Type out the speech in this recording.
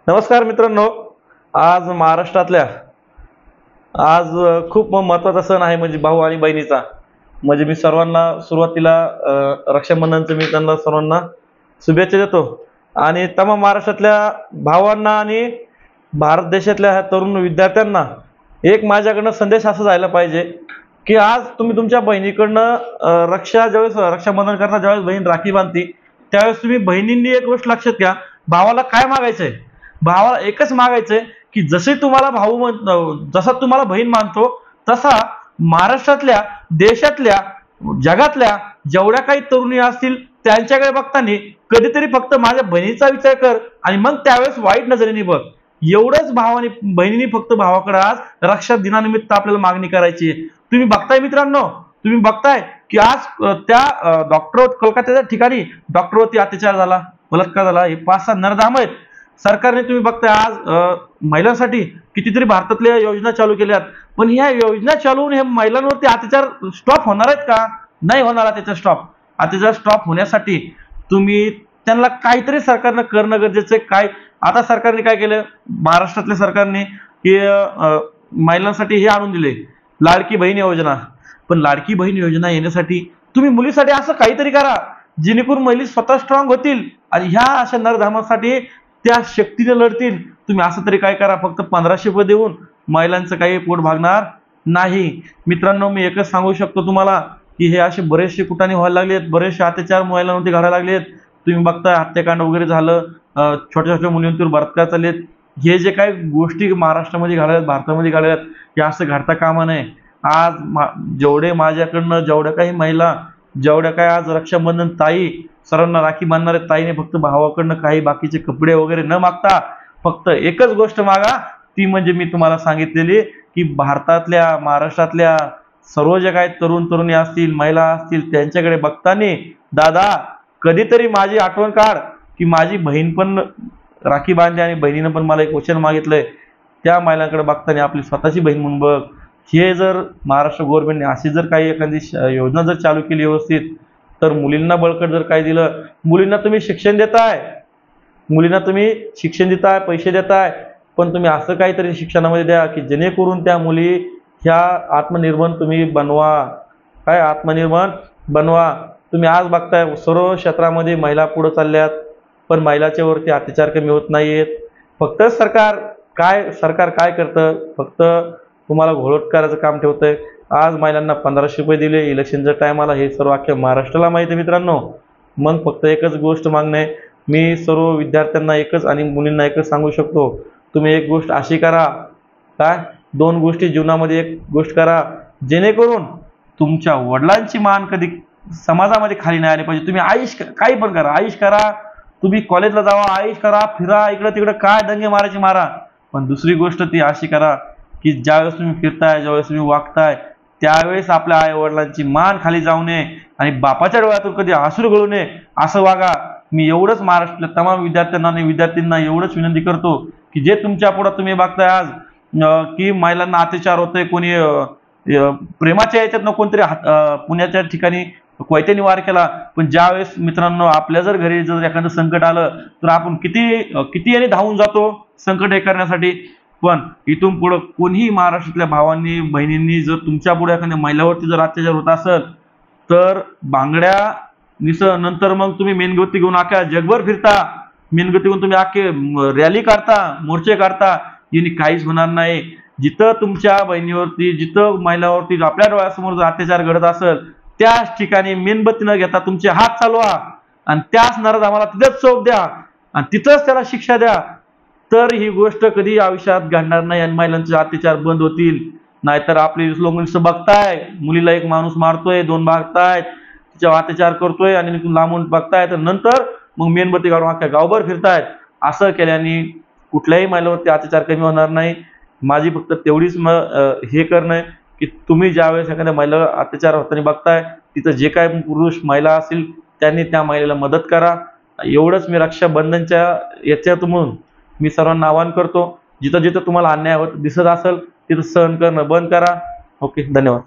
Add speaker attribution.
Speaker 1: नमस्कार मित्रांनो, आज महाराष्ट्रातल्या आज खूप महत्त्वाचा सण आहे म्हणजे भाऊ आणि बहिणीचा। म्हणजे मी सर्वांना सुरुवातीला रक्षाबंधनचं मी त्यांना सर्वांना शुभेच्छा देतो आणि तमाम महाराष्ट्रातल्या भावांना आणि भारत देशातल्या ह्या तरुण विद्यार्थ्यांना एक माझ्याकडनं संदेश असा जायला पाहिजे की आज तुम्ही तुमच्या बहिणीकडनं ज्यावेळेस रक्षाबंधन करता, ज्यावेळेस बहीण राखी बांधते त्यावेळेस तुम्ही बहिणींनी एक गोष्ट लक्षात घ्या, भावाला काय मागायचंय? भावाला एकच मागायचंय की जसे तुम्हाला जसा तुम्हाला बहीण मानतो तसा महाराष्ट्रातल्या, देशातल्या, जगातल्या जेवढ्या काही तरुणी असतील त्यांच्याकडे बघताना कधीतरी फक्त माझ्या बहिणीचा विचार कर आणि मग त्यावेळेस वाईट नजरेने बघ। एवढंच भावाने बहिणीने फक्त भावाकडे आज रक्षा दिनानिमित्त आपल्याला मागणी करायची आहे। तुम्ही बघताय मित्रांनो, तुम्ही बघताय की आज त्या डॉक्टर कोलकात्याच्या ठिकाणी डॉक्टरवरती अत्याचार झाला, बलात्कार झाला, हे 5-6 नरधाम आहेत। सरकारने तुम्ही बघताय आज महिलांसाठी कितीतरी भारतातल्या योजना चालू केल्यात, पण ह्या योजना चालवून हे महिलांवरती अत्याचार स्टॉप होणार आहेत का? नाही होणार त्याचा अत्याचार स्टॉप होण्यासाठी तुम्ही त्यांना काहीतरी सरकारनं करणं गरजेचं आहे। काय आता सरकारने काय केलं, महाराष्ट्रातल्या सरकारने की महिलांसाठी हे आणून दिले लाडकी बहीण योजना। पण लाडकी बहीण योजना येण्यासाठी तुम्ही मुलीसाठी असं काहीतरी करा जेणेकरून महिला स्वतः स्ट्रॉंग होतील आणि ह्या अशा नरधामासाठी त्या शक्तीने लढतील। तुम्ही असं तरी काय करा, फक्त 1500 रुपये देऊन महिलांचं काही पोट भागणार नाही। मित्रांनो, मी एकच सांगू शकतो तुम्हाला की हे असे बरेचसे कुटाणे व्हायला लागलेत, बरेचसे अत्याचार महिलांवरती घडायला लागलेत। तुम्ही बघताय हत्याकांड वगैरे झालं, छोट्या छोट्या मुलींवर बलात्कार चाललेत। हे जे काही गोष्टी महाराष्ट्रामध्ये घडल्यात, भारतामध्ये घडल्यात, हे असं घडता कामा नये। आज जेवढे माझ्याकडनं जेवढ्या काही महिला, जेवढ्या काही आज रक्षाबंधन ताई सर्वांना राखी बांधणारे ताईने फक्त भावाकडनं काही बाकीचे कपडे वगैरे न मागता फक्त एकच गोष्ट मागा, ती म्हणजे मी तुम्हाला सांगितलेली की भारतातल्या, महाराष्ट्रातल्या सर्व जे काही तरुण तरुणी असतील, महिला असतील त्यांच्याकडे बघताना दादा कधीतरी माझी आठवण काढ की माझी बहीण पण राखी बांधली आणि बहिणीनं पण मला एक वचन मागितलंय। त्या महिलांकडे बघताना आपली स्वतःची बहीण म्हणून बघ। हे जर महाराष्ट्र गव्हर्नमेंटने अशी जर काही एखादी योजना जर चालू केली व्यवस्थित, तर मुलींना बळकट जर काय दिलं, मुलींना तुम्ही शिक्षण देताय, पैसे देताय, पण तुम्ही असं काहीतरी शिक्षणामध्ये द्या की जेणेकरून त्या मुली ह्या आत्मनिर्भर तुम्ही बनवा। तुम्ही आज बघताय सर्व क्षेत्रामध्ये महिला पुढे चालल्यात, पण महिलाच्या वरती अत्याचार कमी होत नाहीयेत। फक्त सरकार काय करतं, फक्त तुम्हाला घोळट करायचं काम ठेवतंय। आज महिलांना 1500 रुपये दिले इलेक्शनच्या टायमाला, हे सर्व अख्ख्या महाराष्ट्राला माहिती आहे मित्रांनो। मग फक्त एकच गोष्ट मागणे, मी सर्व विद्यार्थ्यांना एकच आणि मुलींना एकच सांगू शकतो, तुम्ही एक गोष्ट अशी करा, काय 2 गोष्टी जीवनामध्ये एक गोष्ट करा जेणेकरून तुमच्या वडिलांची मान कधी समाजामध्ये खाली नाही आली पाहिजे। तुम्ही आयुष काही पण करा, आयुष करा, तुम्ही कॉलेजला जावा, आयुष करा, फिरा, इकडं तिकडं काय दंगे मारायचे मारा, पण दुसरी गोष्ट ती अशी करा की ज्यावेळेस तुम्ही फिरताय, ज्यावेळेस तुम्ही वागताय त्यावेळेस आपल्या आई वडिलांची मान खाली जाऊ नये आणि बापाच्या डोळ्यातून कधी अश्रू गळू नये, असं वागा। मी एवढंच महाराष्ट्रातल्या तमाम विद्यार्थ्यांना आणि विद्यार्थ्यांना एवढंच विनंती करतो की जे तुमच्या पुढे तुम्ही बघताय आज की महिलांना अत्याचार होतोय, कोणी प्रेमाच्या याच्यातनं कोणतरी पुण्याच्या ठिकाणी कोयत्याने वार केला, पण ज्यावेळेस मित्रांनो आपल्या जर घरी जर एखादं संकट आलं तर आपण किती याने धावून जातो संकट हे करण्यासाठी। पण इथून पुढे कोणीही महाराष्ट्रातल्या भावांनी बहिणींनी जर तुमच्या पुढे एखाद्या महिलावरती जर अत्याचार होत असेल तर बांगड्या नंतर मग तुम्ही मेणबत्ती घेऊन अख्ख्या जगभर फिरता, मेणबत्ती घेऊन तुम्ही अख्खे रॅली काढता, मोर्चे काढता, यांनी काहीच होणार नाही। जिथं तुमच्या बहिणीवरती, जिथं महिलावरती आपल्या डोळ्यासमोर जर अत्याचार घडत असेल त्याच ठिकाणी मेणबत्ती न घेता तुमचे हात चालवा आणि त्याच नराधमाला तिथेच चोप द्या आणि तिथंच त्याला शिक्षा द्या, तर ही गोष्ट कधी आयुष्यात घडणार नाही आणि महिलांचे अत्याचार बंद होतील। नाहीतर आपली लोक बघताय, मुलीला एक माणूस मारतोय, 2 मारतायत, तिच्यावर अत्याचार करतोय आणि लांबून बघतायत, नंतर मग मेणबत्ती काढून अख्ख्या गावभर फिरतायत। असं केल्याने कुठल्याही महिलावरती अत्याचार कमी होणार नाही। माझी फक्त तेवढीच हे करणं आहे की तुम्ही ज्यावेळेस एखाद्या महिला अत्याचार होताना बघताय तिथं जे काय पुरुष महिला असतील त्यांनी त्या महिलेला मदत करा। एवढंच मी रक्षाबंधनच्या याच्यातून म्हणून मी सर्वांना आवाहन करतो, जिथं जिथं तुम्हाला अन्याय होत दिसत असेल तिथं सहन करणं बंद करा। ओके, धन्यवाद।